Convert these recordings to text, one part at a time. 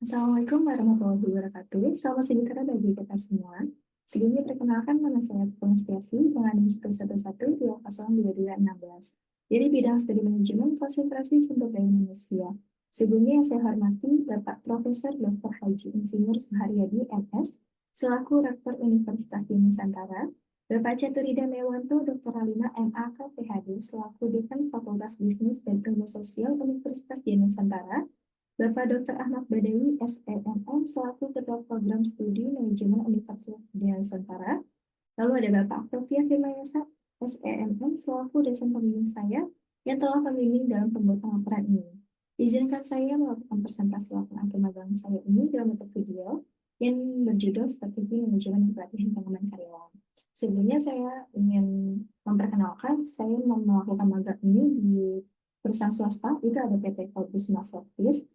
Assalamualaikum warahmatullahi wabarakatuh. Selamat sejahtera bagi kita semua. Sebelumnya perkenalkan nama saya Konstiasi dengan NIM 111202216 dari bidang studi manajemen konsentrasi sumber daya manusia. Sebelumnya yang saya hormati Bapak Profesor Dr. Haji Insinyur Suharyadi MS selaku Rektor Universitas di Nusantara, Bapak Caturida Mewanto Dr. Alina MAK PhD selaku Dekan Fakultas Bisnis dan Ilmu Sosial Universitas di Nusantara, Bapak Dr. Ahmad Badawi, SEMM, selaku Ketua Program Studi Manajemen Universitas Nusantara. Lalu ada Bapak Octavia Firmayasa, SEMM, selaku dosen pembimbing saya yang telah membimbing dalam pembuatan laporan ini. Izinkan saya melakukan presentasi laporan magang saya ini dalam bentuk video yang berjudul Strategi Manajemen dan Pelatihan Pengembangan Karyawan. Sebelumnya saya ingin memperkenalkan, saya melakukan magang ini di perusahaan swasta, itu ada PT Kalbusma Service.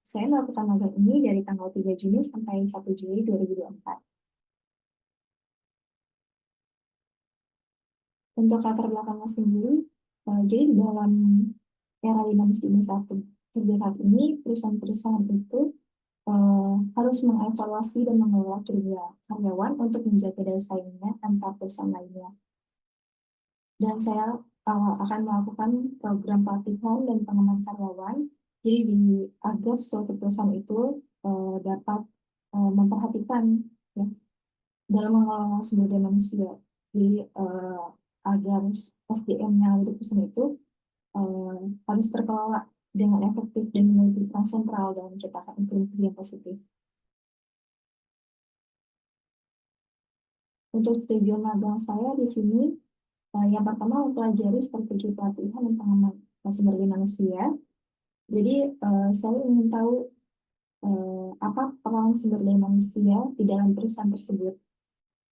Saya melakukan magang ini dari tanggal 3 Juni sampai 1 Juli 2024. Untuk latar belakangnya sendiri, jadi dalam era dinamika ini kerja saat ini, perusahaan-perusahaan itu harus mengevaluasi dan mengelola kinerja karyawan untuk menjaga daya saingnya antar perusahaan lainnya. Dan saya akan melakukan program pelatihan dan pengembangan karyawan, jadi agar suatu perusahaan itu dapat memperhatikan ya, dalam mengelola sumber daya manusia. Jadi agar SDM-nya di perusahaan itu harus terkelola dengan efektif dan memiliki peran sentral dalam menciptakan iklim kerja yang positif. Untuk tujuan magang saya di sini, yang pertama mempelajari strategi pelatihan dan pengembangan sumber daya manusia. Jadi saya ingin tahu apa peran sumber daya manusia di dalam perusahaan tersebut,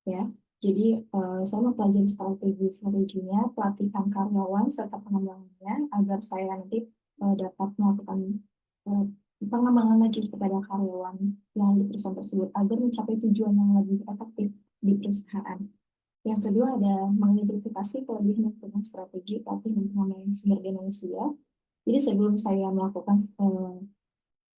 ya. Jadi saya mempelajari strateginya, pelatihan karyawan serta pengembangannya agar saya nanti dapat melakukan pengembangan lagi kepada karyawan yang di perusahaan tersebut agar mencapai tujuan yang lebih efektif di perusahaan. Yang kedua ada mengidentifikasi kelebihan dan strategi pelatihan pengembangan sumber daya manusia. Jadi sebelum saya melakukan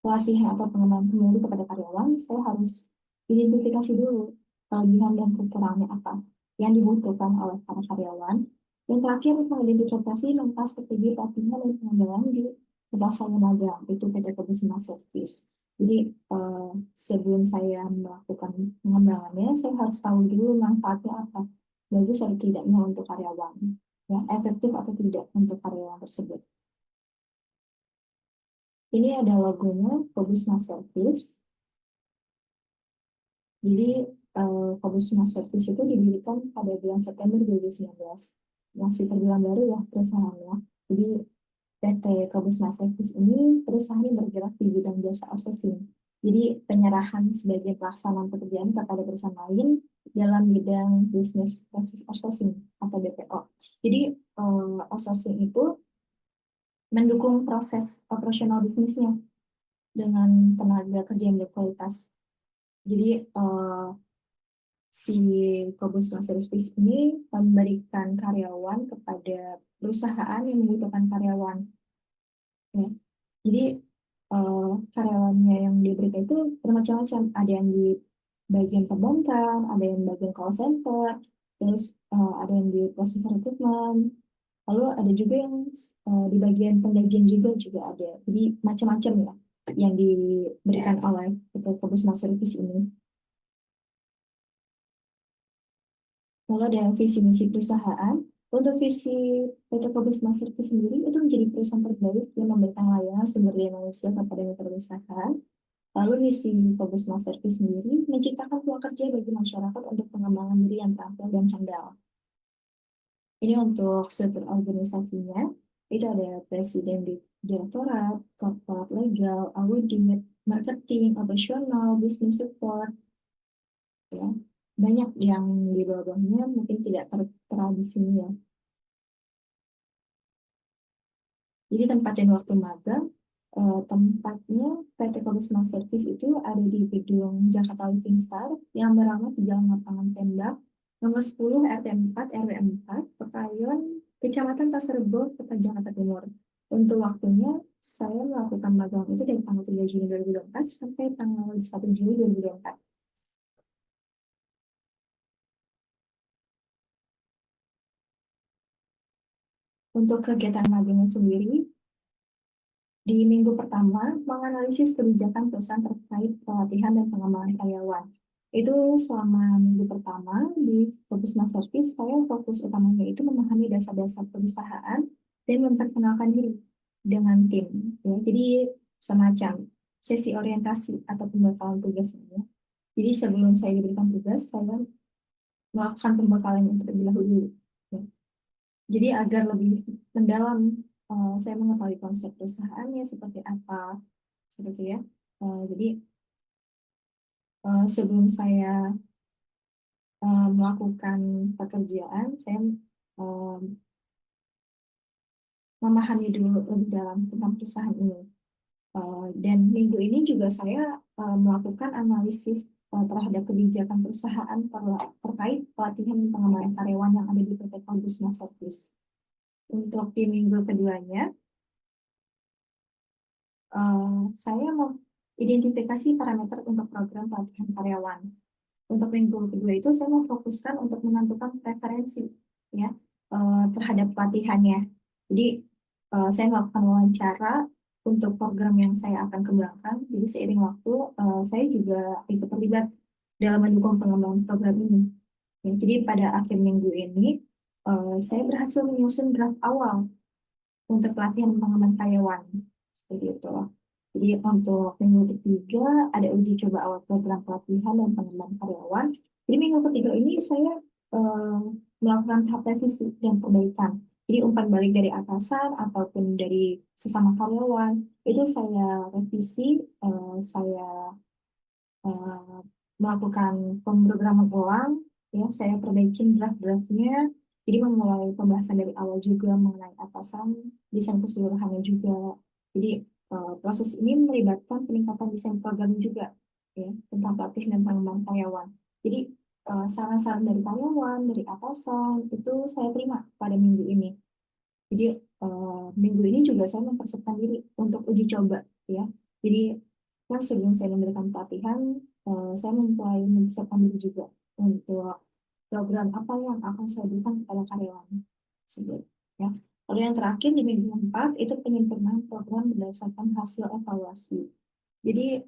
pelatihan atau pengembangan kembali kepada karyawan, saya harus identifikasi dulu kelebihan dan kekurangannya apa yang dibutuhkan oleh para karyawan. Yang terakhir, mengidentifikasi langkah strategi pelatihan dan pengembangan di tempat saya magang, itu PT Kubusma Service. Jadi sebelum saya melakukan pengembangannya, saya harus tahu dulu manfaatnya apa, bagus atau tidaknya untuk karyawan, ya, efektif atau tidak untuk karyawan tersebut. Ini ada logonya Kubusma Service. Jadi Kubusma Service itu didirikan pada bulan September 2019. Masih terbilang baru ya perusahaannya. Jadi PT Kubusma Service ini perusahaan yang bergerak di bidang jasa outsourcing. Jadi penyerahan sebagai pelaksanaan pekerjaan kepada perusahaan lain dalam bidang business process outsourcing atau BPO. Jadi outsourcing itu mendukung proses operasional bisnisnya dengan tenaga kerja yang berkualitas. Jadi si Kubusma Service ini memberikan karyawan kepada perusahaan yang membutuhkan karyawan. Ya. Jadi karyawannya yang diberikan itu bermacam-macam. Ada yang di bagian perbankan, ada yang di bagian call center, terus ada yang di proses rekrutmen, lalu ada juga yang di bagian penggajian juga ada. Jadi macam-macam ya yang diberikan oleh PT Kubusma Service ini. Lalu ada visi misi perusahaan. Untuk visi PT Kubusma Service sendiri itu menjadi perusahaan terbaik yang memberikan layanan sumber daya manusia kepada mitra usaha. Lalu visi Kubusma Service sendiri menciptakan peluang kerja bagi masyarakat untuk pengembangan diri yang terampil dan handal. Ini untuk struktur organisasinya. Itu ada presiden direktorat, korporat legal, audit, marketing, operasional, business support, ya. Banyak yang di bawahnya mungkin tidak tertera di sini ya. Jadi tempat dan waktu magang, tempatnya PT Kubusma Service itu ada di gedung Jakarta Living Star yang beralamat di Jalan Lapangan Tembak, nomor 10 RT 4 RW 4, Pekayon, Kecamatan Pasar Rebo, Kota Jakarta Timur. Untuk waktunya saya melakukan magang itu dari tanggal 3 Juni 2024 sampai tanggal 1 Juli 2024. Untuk kegiatan magangnya sendiri, di minggu pertama, menganalisis kebijakan perusahaan terkait pelatihan dan pengembangan karyawan. Itu selama minggu pertama di Fokus Mas Service, saya fokus utamanya itu memahami dasar-dasar perusahaan dan memperkenalkan diri dengan tim. Ya, jadi semacam sesi orientasi atau pembekalan tugas ini. Jadi sebelum saya diberikan tugas, saya melakukan pembekalan yang terlebih dahulu. Ya. Jadi agar lebih mendalam, saya mengetahui konsep perusahaannya seperti apa, seperti ya. Jadi sebelum saya melakukan pekerjaan, saya eh, memahami dulu lebih dalam tentang perusahaan ini. Dan minggu ini juga saya melakukan analisis terhadap kebijakan perusahaan terkait pelatihan dan pengembangan karyawan yang ada di PT Kalbusma Service. Untuk di minggu keduanya, saya mengidentifikasi parameter untuk program pelatihan karyawan. Untuk minggu kedua itu saya memfokuskan untuk menentukan preferensi ya terhadap pelatihannya. Jadi saya melakukan wawancara untuk program yang saya akan kembangkan. Jadi seiring waktu saya juga ikut terlibat dalam mendukung pengembangan program ini. Ya, jadi pada akhir minggu ini saya berhasil menyusun draft awal untuk pelatihan pengembangan karyawan. Seperti itu. Jadi untuk minggu ketiga ada uji coba awal program pelatihan dan pengembangan karyawan. Jadi minggu ketiga ini saya eh, melakukan tahap revisi dan perbaikan. Jadi umpan balik dari atasan ataupun dari sesama karyawan itu saya revisi, saya eh, melakukan pemrograman ulang, ya saya perbaikin draft-draftnya. Jadi memulai pembahasan dari awal juga mengenai atasan, desain keseluruhannya juga. Jadi proses ini melibatkan peningkatan desain program juga, ya tentang pelatihan dan pengembangan karyawan. Jadi saran-saran dari karyawan, dari atasan itu saya terima pada minggu ini. Jadi minggu ini juga saya mempersiapkan diri untuk uji coba, ya. Jadi kan sebelum saya memberikan pelatihan, saya mulai mempersiapkan diri juga untuk program apa yang akan saya berikan kepada karyawan tersebut. Ya. Lalu yang terakhir di minggu 4 itu penyempurnaan program berdasarkan hasil evaluasi. Jadi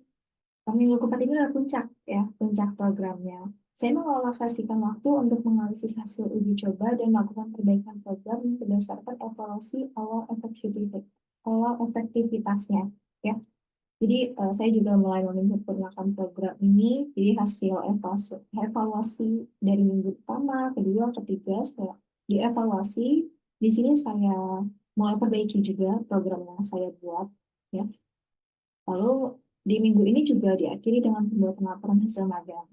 minggu keempat ini adalah puncak ya, puncak programnya. Saya mengalokasikan waktu untuk menganalisis hasil uji coba dan melakukan perbaikan program berdasarkan evaluasi awal efektivitasnya. Ya, jadi saya juga mulai menyempurnakan program ini. Jadi hasil evaluasi dari minggu pertama, kedua, ketiga, saya dievaluasi. Di sini saya mulai perbaiki juga program yang saya buat. Ya, lalu di minggu ini juga diakhiri dengan pembuatan laporan hasil magang,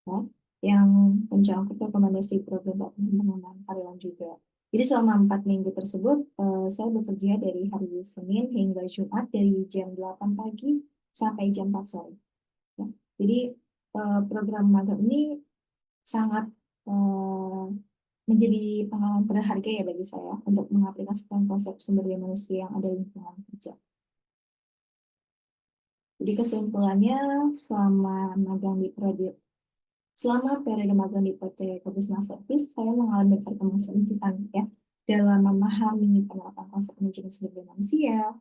ya, yang mencakup rekomendasi program pelatihan pengembangan karyawan juga. Jadi selama 4 minggu tersebut, saya bekerja dari hari Senin hingga Jumat dari jam 8 pagi sampai jam 4 sore. Ya. Jadi program magang ini sangat eh, menjadi pengalaman berharga ya bagi saya untuk mengaplikasikan konsep sumber daya manusia yang ada di lingkungan kerja. Jadi kesimpulannya, selama periode magang di PT Kobusma Service, saya mengalami perkembangan signifikan ya dalam memahami penerapan konsep manajemen sumber daya manusia,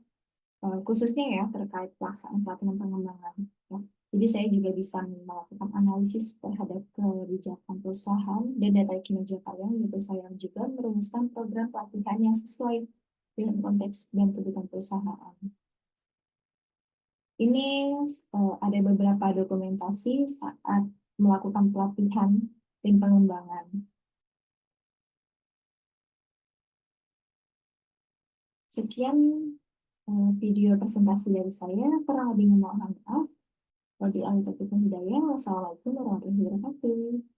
khususnya ya terkait pelaksanaan pelatihan pengembangan. Ya. Jadi saya juga bisa melakukan analisis terhadap kebijakan perusahaan dan data kinerja karyawan, gitu saya juga merumuskan program pelatihan yang sesuai dengan konteks dan kebutuhan perusahaan. Ini ada beberapa dokumentasi saat melakukan pelatihan dan pengembangan. Sekian video presentasi dari saya. Kurang lebih mohon maaf. Wabillahi taufiq wal hidayah. Wassalamualaikum warahmatullahi wabarakatuh.